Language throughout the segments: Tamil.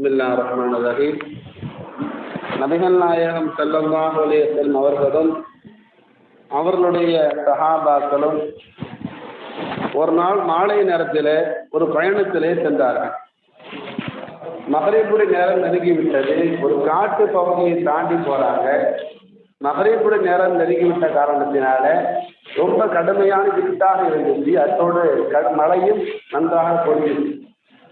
பிஸ்மில்லாஹிர் ரஹ்மானிர் ரஹீம். நபிகள் நாயகம் ஸல்லல்லாஹு அலைஹி வஸல்லம் அவர்களும் அவர்களுடைய சஹாபாக்களும் ஒரு நாள் மாலை நேரத்தில் ஒரு பயணத்திலே சென்றார்கள். மகரிபுடைய நேரம் நெருங்கிவிட்டது. ஒரு காட்டு பகுதியை தாண்டி போறாங்க. மகரிபுடைய நேரம் நெருங்கிவிட்ட காரணத்தினால ரொம்ப கடுமையான இருட்டாக இருந்துச்சு. அதோடு மழையும் நன்றாக பொழியுது.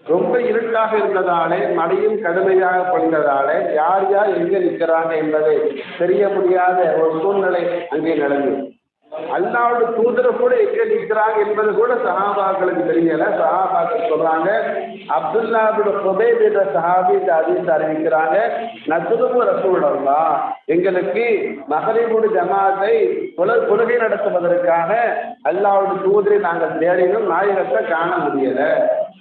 ரொம்ப இருட்டாக இருந்ததாலே மழையும் கடுமையாக பொழிந்ததாலே யார் யார் எங்கே நிற்கிறாங்க என்பதை தெரிய முடியாத ஒரு சூழ்நிலை அங்கே நடந்தது. அல்லாஹ்வுடைய தூதர் கூட எங்கே நிற்கிறாங்க என்பது கூட சஹாபாக்களுக்கு தெரியல. சஹாபாக்கள் சொல்றாங்க, அப்துல்லா இப்னு குபைப் என்ற சஹாபி இந்த ஹதீஸ் அறிவிக்கிறாங்க, நஸ்ருபு ரசூலுல்லாஹ், எங்களுக்கு மகரிபுடைய ஜமாத்தை தொழுகை நடத்துவதற்காக அல்லாஹ்வுடைய தூதரை நாங்கள் தேடினோம், நாயகத்தை காண முடியல.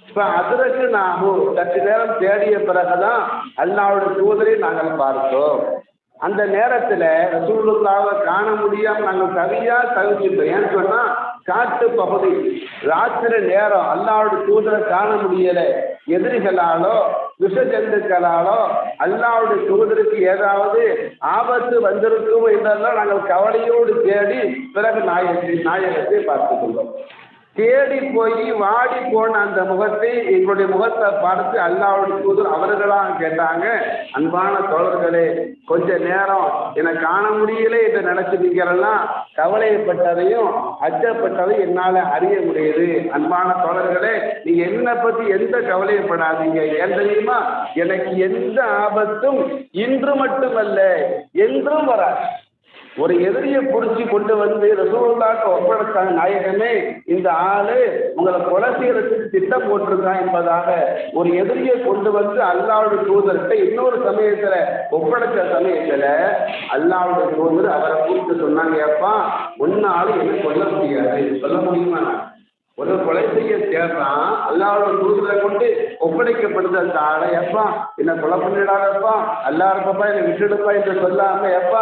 இப்போ அதற்கு நாமும் சற்று நேரம் தேடிய பிறகுதான் அல்லாஹ்வுடைய தூதரை நாங்கள் பார்த்தோம். அந்த நேரத்தில் ரசூலுல்லாஹ்வை காண முடியாமல் நாங்கள் தவிச்சிட்டோம். ஏன்னு சொன்னால் காட்டு பகுதி, ராத்திரி நேரம், அல்லாஹ்வுடைய தூதரை காண முடியலை. எதிரிகளாலோ விஷ ஜந்துக்களாலோ அல்லாஹ்வுடைய தூதருக்கு ஏதாவது ஆபத்து வந்திருக்கும் என்றெல்லாம் நாங்கள் கவலையோடு தேடி பிறகு நாயகத்தை பார்த்துக் கொண்டோம். தேடி போய் வாடி போன அந்த முகத்தை, எங்களுடைய முகத்தை பார்த்து அல்லாஹ்வுடைய தூதர் அவர்களாக கேட்டாங்க, அன்பான தோழர்களே, கொஞ்ச நேரம் என்னை காண முடியல என்று நினைச்சிருக்கிறெல்லாம் கவலைப்பட்டதையும் அச்சப்பட்டதையும் என்னால் அறிய முடியுது. அன்பான தோழர்களே, நீங்க என்னை பற்றி எந்த கவலைப்படாதீங்க. ஏன் தெரியுமா, எனக்கு எந்த ஆபத்தும் இன்று மட்டுமல்ல என்றும் வராது. ஒரு எதிரியை பிடிச்சி கொண்டு வந்து ரசூலுல்லாஹ்க்கு ஒப்படைத்தாங்க, நாயகமே இந்த ஆளு உங்களை கொலை செய்யறதுக்கு திட்டம் போட்டிருக்கான் என்பதாக ஒரு எதிரியை கொண்டு வந்து அல்லாஹ்வுடைய தூதர்கிட்ட இன்னொரு சமயத்துல ஒப்படைச்ச சமயத்துல அல்லாஹ்வுடைய தூதர் அவரை கூப்பிட்டு சொன்னாங்க, ஏப்பா ஒன்னாலும் என்ன சொல்ல முடியாது, சொல்ல முடியுமா? ஒரு கொலை செய்ய தேடுறான், அல்லாஹ்வுடைய தூதரை கொண்டு ஒப்படைக்கப்படுது அந்த ஆளை, எப்பா என்ன கொலை பண்ணிடாதப்பா, அல்லா இருப்பப்பா என்னை விட்டுடுப்பா என்று சொல்லாம, எப்பா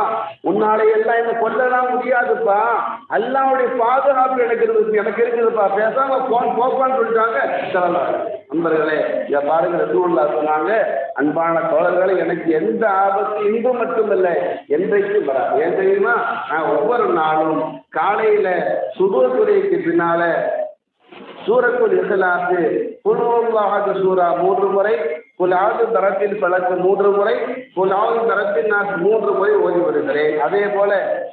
உன்னாலே எல்லாம் என்ன கொல்லலாம் முடியாதுப்பா, அல்லாஹ்வுடைய பாதுகாப்பு எனக்கு இருக்குதுப்பா, பேசாம போப்பான்னு சொல்லிட்டாங்க. சொல்லலாம் நண்பர்களே, இதை பாருங்க, ரசூலுல்லாஹ் சொன்னாங்க, அன்பான தோழர்களே, எனக்கு எந்த ஆபத்து இன்று மட்டுமில்லை என்றைக்கும் வராது. ஏன் தெரியுமா, நான் ஒவ்வொரு நாளும் காலையில சுபஹ் தொழுகைக்கு பின்னால சூரத்துல் இக்லாஸ், குல் ஹுவல்லாஹு சூரா 3 முறை, குல் அஊது பரப்பில் ஃபலக் 3 முறை, குல் அஊது பரப்பின் நாஸ் 3 முறை ஓதி வருகிறேன். அதே போல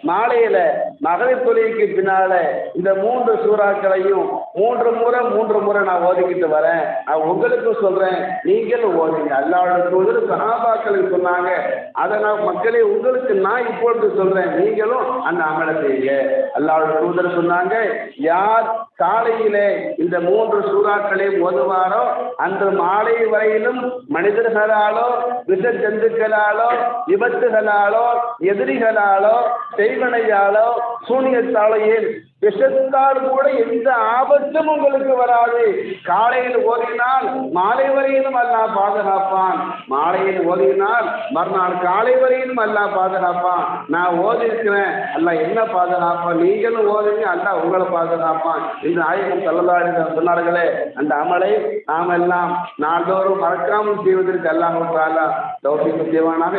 மாலையில மகரிப் தொழுகைக்கு பின்னால இந்த 3 சூறாக்களையும் 3 முறை நான் ஓதிக்கிட்டு வரேன். நான் உங்களுக்கும் சொல்றேன், நீங்களும் ஓதுங்க. அல்லாஹ்வுடைய தூதர் சஹாபாக்களுக்கு சொன்னாங்க, அதை நான் மக்களே உங்களுக்கு நான் இப்பொழுது சொல்றேன், நீங்களும் அந்த அமலை செய்யுங்க. அல்லாஹ்வுடைய தூதர் சொன்னாங்க, யார் காலையிலே இந்த 3 சூறாக்களையும் ஓதுவாரோ அன்று மாலை வரையிலும் மனிதர்களாலோ விஷ ஜந்துக்களாலோ விபத்துகளாலோ எதிரிகளாலோ செய்வனையாலோ சூனியத்தாலோ ஏன் விஷத்தால் கூட எந்த ஆபத்தும் உங்களுக்கு வராது. காலையில் ஓதினால் மாலை வரையிலும் அல்லாஹ் பாதுகாப்பான், மாலையில் ஓதினால் மறுநாள் காலை வரையிலும் அல்லாஹ் பாதுகாப்பான். நான் ஓதிருக்கிறேன், அல்லாஹ் என்ன பாதுகாப்பான், நீங்களும் ஓதுங்க, அல்லாஹ் உங்களை பாதுகாப்பான் என்று நாயகம் ஸல்லல்லாஹு அலைஹி வஸல்லம் சொன்னார்களே. அந்த அமலை நாம் எல்லாம் நாள்தோறும் மறக்காமல் செய்வதற்கு அல்லாஹ் தஆலா தௌஃபீக் செய்வானாக.